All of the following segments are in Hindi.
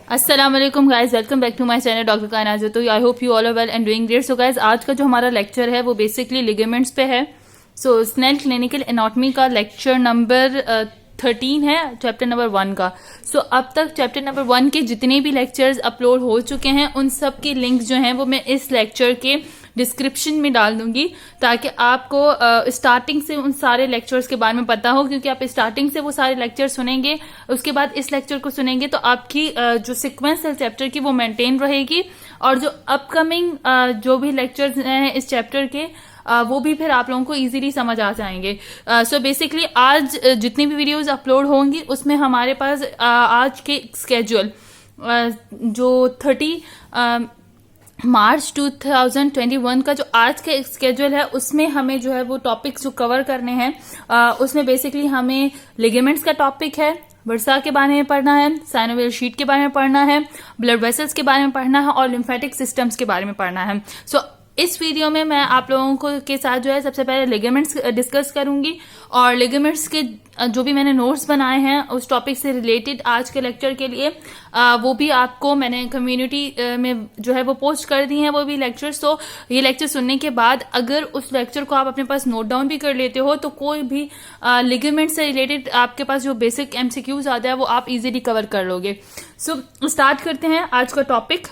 अस्सलाम वालेकुम guys, welcome back to my channel doctor Kainat. तो I hope you all are well and doing great. So guys, आज का जो हमारा लेक्चर है वो बेसिकली लिगामेंट्स पे है। सो स्नेल क्लिनिकल एनाटॉमी का लेक्चर नंबर 13 है, चैप्टर नंबर 1 का। सो अब तक चैप्टर नंबर 1 के जितने भी लेक्चर्स अपलोड हो चुके हैं उन सब के लिंक जो हैं वो मैं इस लेक्चर के डिस्क्रिप्शन में डाल दूंगी, ताकि आपको स्टार्टिंग से उन सारे लेक्चर्स के बारे में पता हो, क्योंकि आप स्टार्टिंग से वो सारे लेक्चर सुनेंगे, उसके बाद इस लेक्चर को सुनेंगे तो आपकी जो सीक्वेंस है चैप्टर की वो मेंटेन रहेगी, और जो अपकमिंग जो भी लेक्चर्स हैं इस चैप्टर के वो भी फिर आप लोगों को इजीली समझ आ जाएंगे। सो बेसिकली आज जितनी भी वीडियोस अपलोड होंगी उसमें हमारे पास आज के स्केड्यूल जो 30 मार्च 2021 का जो आज का स्केड्यूल है उसमें हमें जो है वो टॉपिक्स जो कवर करने हैं, उसमें बेसिकली हमें लिगामेंट्स का टॉपिक है, वर्सा के बारे में पढ़ना है, साइनोवियल शीट के बारे में पढ़ना है, ब्लड वेसल्स के बारे में पढ़ना है और लिम्फेटिक सिस्टम्स के बारे में पढ़ना है। सो इस वीडियो में मैं आप लोगों को के साथ जो है सबसे पहले लिगामेंट्स डिस्कस करूंगी, और लिगामेंट्स के जो भी मैंने नोट्स बनाए हैं उस टॉपिक से रिलेटेड आज के लेक्चर के लिए वो भी आपको मैंने कम्युनिटी में जो है वो पोस्ट कर दी हैं वो भी लेक्चर्स। तो ये लेक्चर सुनने के बाद अगर उस लेक्चर को आप अपने पास नोट डाउन भी कर लेते हो तो कोई भी लिगामेंट से रिलेटेड आपके पास जो बेसिक एमसीक्यूज आता है वो आप इजीली कवर कर लोगे। सो स्टार्ट करते हैं आज का टॉपिक।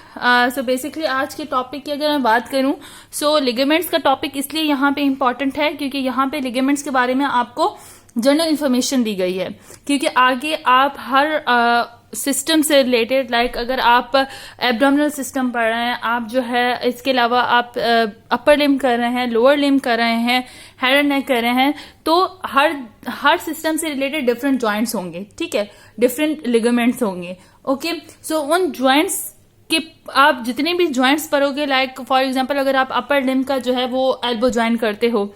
सो बेसिकली आज के टॉपिक की अगर मैं बात करूं, सो लिगामेंट्स का टॉपिक इसलिए यहाँ पे इंपॉर्टेंट है क्योंकि यहाँ पे लिगामेंट्स के बारे में आपको जनरल इंफॉर्मेशन दी गई है, क्योंकि आगे आप हर सिस्टम से रिलेटेड, लाइक अगर आप एब्डोमिनल सिस्टम पढ़ रहे हैं, आप जो है इसके अलावा आप अपर लिम्ब कर रहे हैं, लोअर लिम्ब कर रहे हैं, हेड एंड नेक कर रहे हैं, तो हर सिस्टम से रिलेटेड डिफरेंट जॉइंट्स होंगे, ठीक है, डिफरेंट लिगामेंट्स होंगे। ओके, सो उन जॉइंट्स कि आप जितने भी ज्वाइंट्स पढ़ोगे, लाइक फॉर एग्जांपल अगर आप अपर लिम्ब का जो है वो एल्बो ज्वाइन करते हो,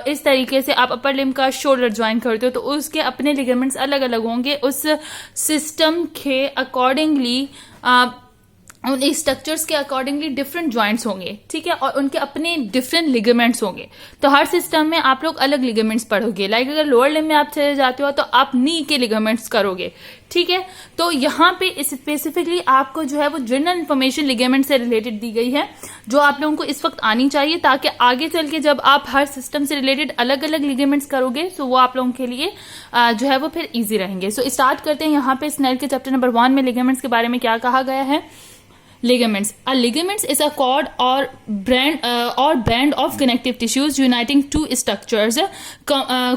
इस तरीके से आप अपर लिम्ब का शोल्डर ज्वाइन करते हो, तो उसके अपने लिगामेंट्स अलग अलग होंगे, उस सिस्टम के अकॉर्डिंगली उन स्ट्रक्चर्स के अकॉर्डिंगली डिफरेंट ज्वाइंट्स होंगे, ठीक है, और उनके अपने डिफरेंट लिगामेंट्स होंगे। तो हर सिस्टम में आप लोग अलग लिगामेंट्स पढ़ोगे। लाइक अगर लोअर लिम्ब में आप चले जाते हो तो आप नी के लिगामेंट्स करोगे, ठीक है। तो यहाँ पे स्पेसिफिकली आपको जो है वो जनरल इंफॉर्मेशन लिगामेंट से रिलेटेड दी गई है, जो आप लोगों को इस वक्त आनी चाहिए, ताकि आगे चल के जब आप हर सिस्टम से रिलेटेड अलग अलग लिगामेंट्स करोगे तो वो आप लोगों के लिए जो है वो फिर ईजी रहेंगे। सो स्टार्ट करते हैं यहाँ पे स्नेल के चैप्टर नंबर 1 में लिगामेंट्स के बारे में क्या कहा गया है। Ligaments. A ligaments is a cord or band of connective tissues uniting two structures,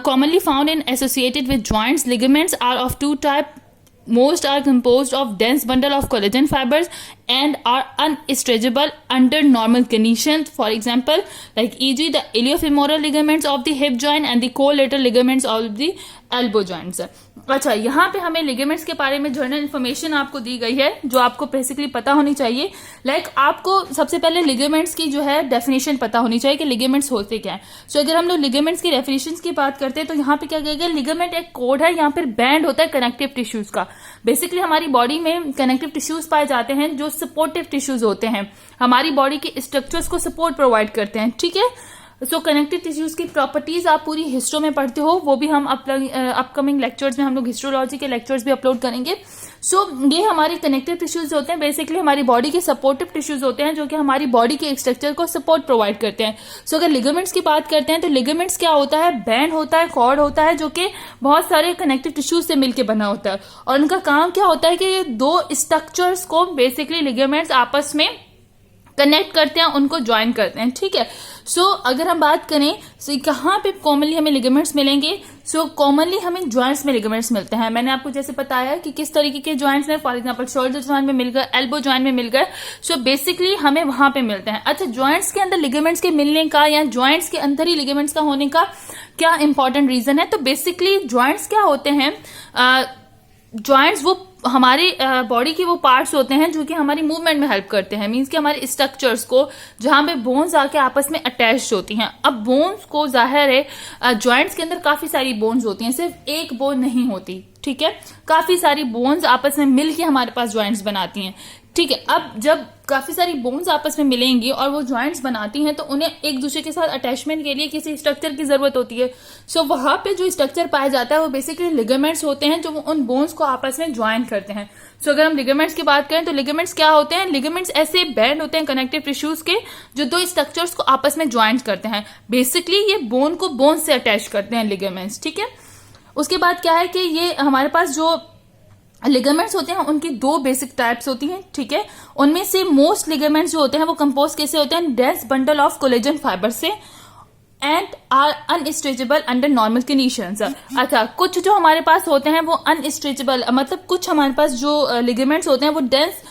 commonly found and associated with joints. Ligaments are of two types. Most are composed of dense bundle of collagen fibers and are unstretchable under normal conditions. For example, like e.g. the iliofemoral ligaments of the hip joint and the collateral ligaments of the elbow joints. अच्छा, यहाँ पे हमें लिगामेंट्स के बारे में जनरल इन्फॉर्मेशन आपको दी गई है जो आपको बेसिकली पता होनी चाहिए। लाइक आपको सबसे पहले लिगामेंट्स की जो है डेफिनेशन पता होनी चाहिए कि लिगामेंट्स होते क्या है। सो अगर हम लोग लिगामेंट्स की डेफिनेशन की बात करते हैं तो यहाँ पे क्या कहेगा, लिगामेंट एक कोड है, यहाँ पर बैंड होता है कनेक्टिव टिश्यूज का। बेसिकली हमारी बॉडी में कनेक्टिव टिश्यूज पाए जाते हैं जो सपोर्टिव टिश्यूज होते हैं, हमारी बॉडी के स्ट्रक्चर्स को सपोर्ट प्रोवाइड करते हैं, ठीक है। सो कनेक्टिव टिश्यूज की प्रॉपर्टीज आप पूरी हिस्ट्रो में पढ़ते हो, वो भी हम अपकमिंग लेक्चर्स में हम लोग हिस्ट्रोलॉजी के लेक्चर्स भी अपलोड करेंगे। सो ये हमारे कनेक्टिव टिश्यूज होते हैं, बेसिकली हमारी बॉडी के सपोर्टिव टिश्यूज होते हैं जो कि हमारी बॉडी के स्ट्रक्चर को सपोर्ट प्रोवाइड करते हैं। सो अगर लिगामेंट्स की बात करते हैं तो लिगामेंट्स क्या होता है, बैंड होता है, कॉर्ड होता है, जो कि बहुत सारे कनेक्टिव टिश्यूज से मिलकर बना होता है, और उनका काम क्या होता है कि ये दो स्ट्रक्चर्स को बेसिकली लिगामेंट्स आपस में कनेक्ट करते हैं, उनको ज्वाइन करते हैं, ठीक है। सो अगर हम बात करें तो कहाँ पे कॉमनली हमें लिगामेंट्स मिलेंगे, सो कॉमनली हमें जॉइंट्स में लिगामेंट्स मिलते हैं। मैंने आपको जैसे बताया कि किस तरीके के जॉइंट्स में, फॉर एग्जांपल शोल्डर जॉइंट में मिल गए, एल्बो जॉइंट में मिल गए, सो बेसिकली हमें वहां पे मिलते हैं। अच्छा, जॉइंट्स के अंदर लिगामेंट्स के मिलने का या जॉइंट्स के अंदर ही लिगामेंट्स का होने का क्या इंपॉर्टेंट रीजन है, तो बेसिकली जॉइंट्स क्या होते हैं, जॉइंट्स वो हमारी बॉडी के वो पार्ट्स होते हैं जो कि हमारी मूवमेंट में हेल्प करते हैं, मींस कि हमारे स्ट्रक्चर्स को जहां पे बोन्स आके आपस में अटैच होती हैं। अब बोन्स को जाहिर है जॉइंट्स के अंदर काफी सारी बोन्स होती हैं, सिर्फ एक बोन नहीं होती, ठीक है, काफी सारी बोन्स आपस में मिलके हमारे पास जॉइंट्स बनाती हैं। ठीक है। अब जब काफी सारी बोन्स आपस में मिलेंगी और वो ज्वाइंट्स बनाती हैं तो उन्हें एक दूसरे के साथ अटैचमेंट के लिए किसी स्ट्रक्चर की जरूरत होती है। सो वहां पे जो स्ट्रक्चर पाया जाता है वो बेसिकली लिगामेंट्स होते हैं जो उन बोन्स को आपस में ज्वाइन करते हैं। सो अगर हम लिगामेंट्स की बात करें तो लिगामेंट्स क्या होते हैं? लिगामेंट्स ऐसे बैंड होते हैं कनेक्टिव टिश्यूज के जो दो स्ट्रक्चर्स को आपस में ज्वाइंट करते हैं। बेसिकली ये बोन को बोन से अटैच करते हैं लिगामेंट्स, ठीक है। उसके बाद क्या है कि ये हमारे पास जो लिगामेंट्स होते हैं उनकी दो बेसिक टाइप्स होती हैं, ठीक है। उनमें से मोस्ट लिगामेंट्स जो होते हैं वो कंपोज कैसे होते हैं? Dense bundle of collagen fibre से and are unstretchable under normal conditions. अच्छा, कुछ जो हमारे पास होते हैं वो अनस्ट्रेचेबल, मतलब कुछ हमारे पास जो लिगामेंट्स होते हैं वो डेंस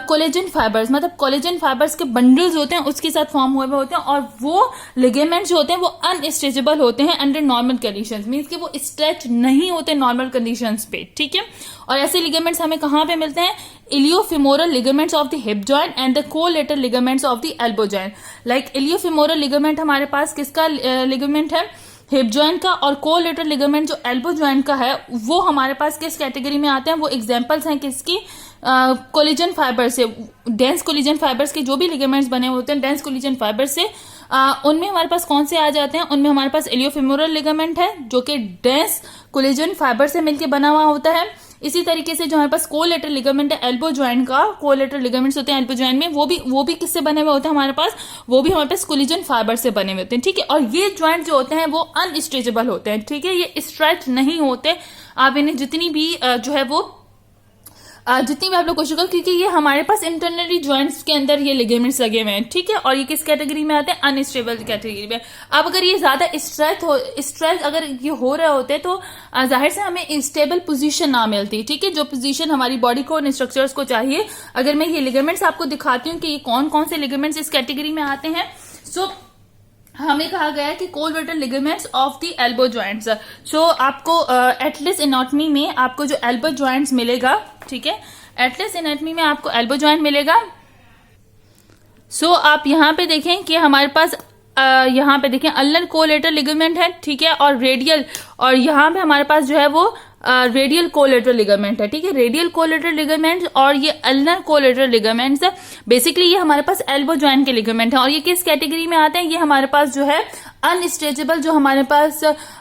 कोलेजन फाइबर्स, मतलब कोलेजन फाइबर्स के बंडल्स होते हैं उसके साथ फॉर्म हुए होते हैं, और वो लिगामेंट्स होते हैं वो अनस्ट्रेचेबल होते हैं अंडर नॉर्मल कंडीशंस, मींस कि वो स्ट्रेच नहीं होते नॉर्मल कंडीशंस पे, ठीक है। और ऐसे लिगामेंट्स हमें कहां पे मिलते हैं? Iliofemoral ligaments of the hip joint and the collateral ligaments of the elbow joint. Like iliofemoral ligament हमारे पास किसका लिगामेंट है? हिप जॉइंट का। और कोलेटरल लिगामेंट जो एल्बो जॉइंट का है वो हमारे पास किस कैटेगरी में आते हैं? वो एग्जांपल्स हैं किसकी? कोलिजन फाइबर से, डेंस कोलिजन फाइबर्स के जो भी लिगामेंट्स बने होते हैं डेंस कोलिजन फाइबर से, उनमें हमारे पास कौन से आ जाते हैं? उनमें हमारे पास इलियोफिमोरल लिगामेंट है जो कि डेंस कोलिजन फाइबर से मिलकर बना हुआ होता है। इसी तरीके से जो हमारे पास कोलेटरल लिगामेंट है एल्बो जॉइंट का, कोलेटरल लिगामेंट्स होते हैं एल्बो जॉइंट में, वो भी किससे बने हुए होते हैं हमारे पास? वो भी हमारे पास कोलिजन फाइबर से बने हुए होते हैं, ठीक है। और ये जॉइंट जो होते हैं वो अनस्ट्रेचेबल होते हैं, ठीक है। ये स्ट्रेच नहीं होते। आप इन्हें जितनी भी जो है वो जितनी भी आप लोग कोशिश करो, क्योंकि ये हमारे पास इंटरनली जॉइंट्स के अंदर ये लिगामेंट्स लगे हुए हैं, ठीक है। और ये किस कैटेगरी में आते हैं? अनस्टेबल कैटेगरी में। अब अगर ये ज्यादा स्ट्रेच अगर ये हो रहे होते तो जाहिर से हमें स्टेबल पोजीशन ना मिलती, ठीक है। जो पोजीशन हमारी बॉडी को और स्ट्रक्चर्स को चाहिए। अगर मैं ये लिगामेंट्स आपको दिखाती हूँ कि ये कौन कौन से लिगामेंट्स इस कैटेगरी में आते हैं। सो हमें कहा गया है कि collateral ligaments of the elbow joints. So आपको एटलस एनाटॉमी में आपको जो एल्बो जॉइंट्स मिलेगा, ठीक है, एटलस एनाटॉमी में आपको एल्बो जॉइंट मिलेगा। सो आप यहाँ पे देखें कि हमारे पास यहाँ पे देखें अल्नर कोलेटरल लिगामेंट है, ठीक है, और रेडियल, और यहाँ पे हमारे पास जो है वो रेडियल कोलेटरल लिगामेंट है, ठीक है। रेडियल कोलेटरल लिगामेंट और ये अल्नर कोलेटरल लिगामेंट्स बेसिकली ये हमारे पास एल्बो जॉइंट के लिगामेंट है। और ये किस कैटेगरी में आते हैं? ये हमारे पास जो है अनस्ट्रेचेबल जो हमारे पास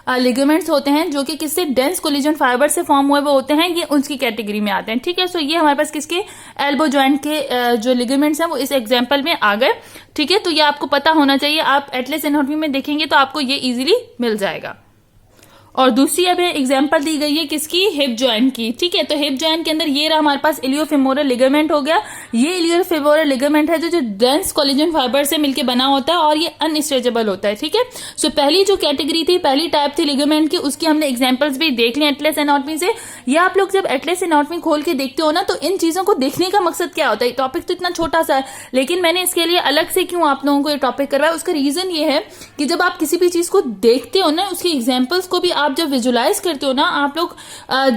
लिगामेंट्स होते हैं जो कि किससे? डेंस कोलिजन फाइबर से फॉर्म हुए वो होते हैं, ये उसकी कैटेगरी में आते हैं, ठीक है। सो ये हमारे पास किसके? एल्बो जॉइंट के जो लिगामेंट्स हैं वो इस एग्जाम्पल में आ गए, ठीक है। तो ये आपको पता होना चाहिए। आप एटलस एनाटॉमी में देखेंगे तो आपको ये इजीली मिल जाएगा। और दूसरी अब एग्जांपल दी गई है किसकी? हिप जॉइंट की, ठीक है। तो हिप जॉइंट के अंदर ये रहा हमारे पास इलियोफिमोरल लिगामेंट हो गया। ये इलियोफिमोरल लिगामेंट है जो डेंस कोलेजन फाइबर से मिलकर बना होता है और ये अनस्ट्रेचेबल होता है, ठीक है। सो पहली जो कैटेगरी थी, पहली टाइप थी लिगामेंट की, उसकी हमने एग्जांपल्स भी देख लिया एटलस एनाटॉमी से। ये आप लोग जब एटलस एनाटॉमी खोल के देखते हो ना तो इन चीजों को देखने का मकसद क्या होता है? टॉपिक तो इतना छोटा सा है, लेकिन मैंने इसके लिए अलग से क्यों आप लोगों को ये टॉपिक करवाया, उसका रीजन ये है कि जब आप किसी भी चीज को देखते हो ना, उसकी एग्जाम्पल्स को भी आप जब विजुलाइज करते हो ना, आप लोग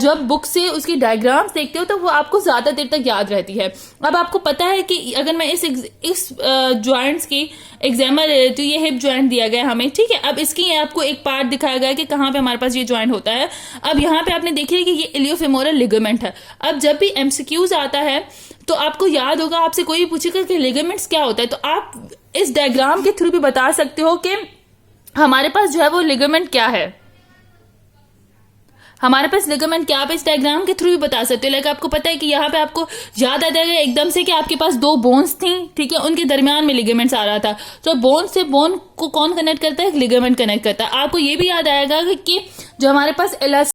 जब बुक से उसकी डायग्राम्स देखते हो तो वो आपको ज्यादा देर तक याद रहती है। अब आपको पता है कि अगर मैं इस जॉइंट्स की एग्जाम्पल ले लेती हूँ, ये हिप जॉइंट दिया गया हमें, ठीक है। अब इसकी आपको एक पार्ट दिखाया गया कि कहाँ पे हमारे पास ये जॉइंट होता है। अब यहाँ पे आपने देखिए कि ये इलियोफिमोरल लिगामेंट है। अब जब भी एमसीक्यूज आता है तो आपको याद होगा, आपसे कोई भी पूछेगा कि लिगामेंट्स क्या होता है तो आप इस डायग्राम के थ्रू भी बता सकते हो कि हमारे पास जो है वो लिगामेंट क्या है, हमारे पास लिगामेंट क्या, आप इस डायग्राम के थ्रू भी बता सकते हो। लाइक आपको पता है कि यहाँ पे आपको याद आ जाएगा एकदम से कि आपके पास दो बोन्स थी, ठीक है, उनके दरमियान में लिगामेंट्स आ रहा था। तो बोन से बोन को कौन कनेक्ट करता है? लिगामेंट कनेक्ट करता है। आपको ये भी याद आएगा कि जो हमारे पास